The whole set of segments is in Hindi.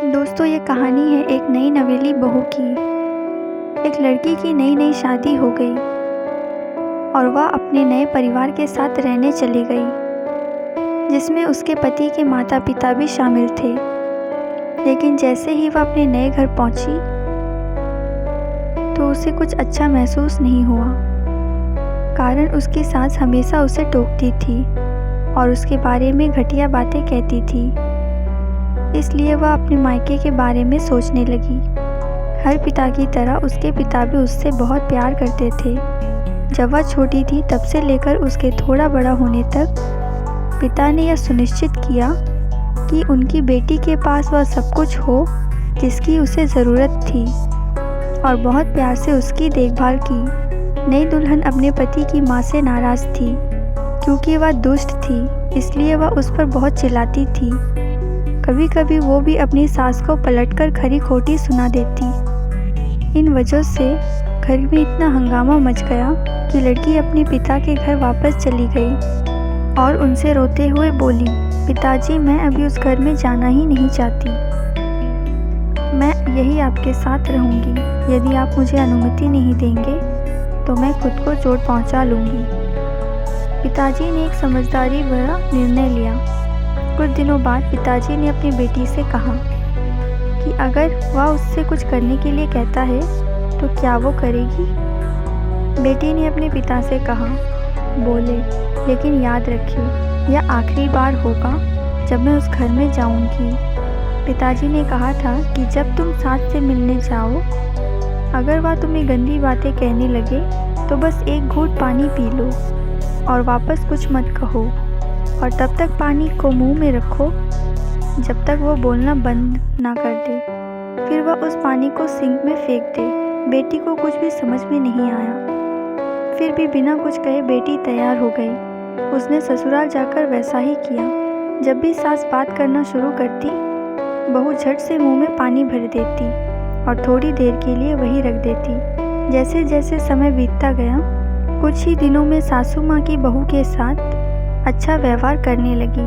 दोस्तों, ये कहानी है एक नई नवेली बहू की। एक लड़की की नई नई शादी हो गई और वह अपने नए परिवार के साथ रहने चली गई, जिसमें उसके पति के माता पिता भी शामिल थे। लेकिन जैसे ही वह अपने नए घर पहुंची तो उसे कुछ अच्छा महसूस नहीं हुआ, कारण उसकी सास हमेशा उसे टोकती थी और उसके बारे में घटिया बातें कहती थी। इसलिए वह अपने मायके के बारे में सोचने लगी। हर पिता की तरह उसके पिता भी उससे बहुत प्यार करते थे। जब वह छोटी थी तब से लेकर उसके थोड़ा बड़ा होने तक पिता ने यह सुनिश्चित किया कि उनकी बेटी के पास वह सब कुछ हो जिसकी उसे ज़रूरत थी, और बहुत प्यार से उसकी देखभाल की। नई दुल्हन अपने पति की माँ से नाराज़ थी क्योंकि वह दुष्ट थी, इसलिए वह उस पर बहुत चिल्लाती थी। कभी कभी वो भी अपनी सास को पलटकर खरी खोटी सुना देती। इन वजह से घर में इतना हंगामा मच गया कि लड़की अपने पिता के घर वापस चली गई और उनसे रोते हुए बोली, पिताजी, मैं अभी उस घर में जाना ही नहीं चाहती। मैं यही आपके साथ रहूँगी। यदि आप मुझे अनुमति नहीं देंगे तो मैं खुद को चोट पहुँचा लूँगी। पिताजी ने एक समझदारी भरा निर्णय लिया। कुछ दिनों बाद पिताजी ने अपनी बेटी से कहा कि अगर वह उससे कुछ करने के लिए कहता है तो क्या वो करेगी। बेटी ने अपने पिता से कहा, बोले, लेकिन याद रखिए, यह आखिरी बार होगा जब मैं उस घर में जाऊंगी। पिताजी ने कहा था कि जब तुम सास से मिलने जाओ, अगर वह तुम्हें गंदी बातें कहने लगे तो बस एक घूंट पानी पी लो और वापस कुछ मत कहो, और तब तक पानी को मुंह में रखो जब तक वो बोलना बंद ना कर दे। फिर वह उस पानी को सिंक में फेंक दे। बेटी को कुछ भी समझ में नहीं आया। फिर भी बिना कुछ कहे बेटी तैयार हो गई। उसने ससुराल जाकर वैसा ही किया। जब भी सास बात करना शुरू करती, बहू झट से मुंह में पानी भर देती और थोड़ी देर के लिए वही रख देती। जैसे जैसे समय बीतता गया, कुछ ही दिनों में सासू माँ की बहू के साथ अच्छा व्यवहार करने लगी।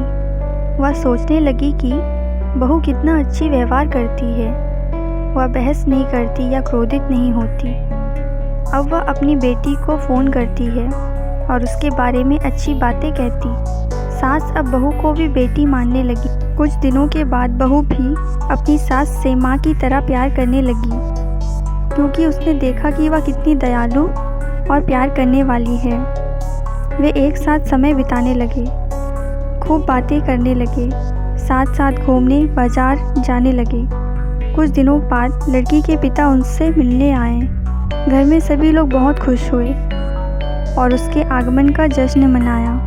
वह सोचने लगी कि बहू कितना अच्छी व्यवहार करती है। वह बहस नहीं करती या क्रोधित नहीं होती। अब वह अपनी बेटी को फ़ोन करती है और उसके बारे में अच्छी बातें कहती। सास अब बहू को भी बेटी मानने लगी। कुछ दिनों के बाद बहू भी अपनी सास से माँ की तरह प्यार करने लगी, क्योंकि उसने देखा कि वह कितनी दयालु और प्यार करने वाली है। वे एक साथ समय बिताने लगे, खूब बातें करने लगे, साथ साथ घूमने बाजार जाने लगे। कुछ दिनों बाद लड़की के पिता उनसे मिलने आए। घर में सभी लोग बहुत खुश हुए और उसके आगमन का जश्न मनाया।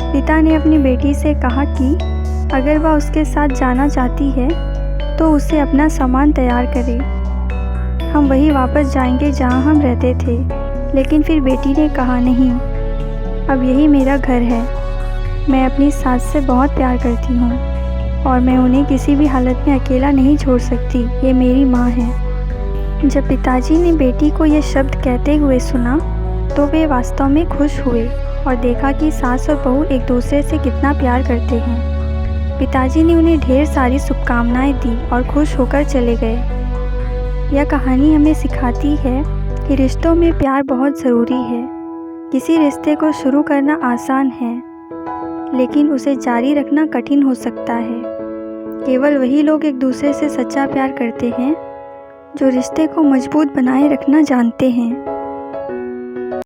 पिता ने अपनी बेटी से कहा कि अगर वह उसके साथ जाना चाहती है तो उसे अपना सामान तैयार करे। हम वहीं वापस जाएंगे जहां हम रहते थे। लेकिन फिर बेटी ने कहा, नहीं, अब यही मेरा घर है। मैं अपनी सास से बहुत प्यार करती हूँ और मैं उन्हें किसी भी हालत में अकेला नहीं छोड़ सकती। ये मेरी माँ है। जब पिताजी ने बेटी को ये शब्द कहते हुए सुना तो वे वास्तव में खुश हुए और देखा कि सास और बहू एक दूसरे से कितना प्यार करते हैं। पिताजी ने उन्हें ढेर सारी शुभकामनाएं दी और खुश होकर चले गए। यह कहानी हमें सिखाती है कि रिश्तों में प्यार बहुत ज़रूरी है। किसी रिश्ते को शुरू करना आसान है, लेकिन उसे जारी रखना कठिन हो सकता है। केवल वही लोग एक दूसरे से सच्चा प्यार करते हैं जो रिश्ते को मजबूत बनाए रखना जानते हैं।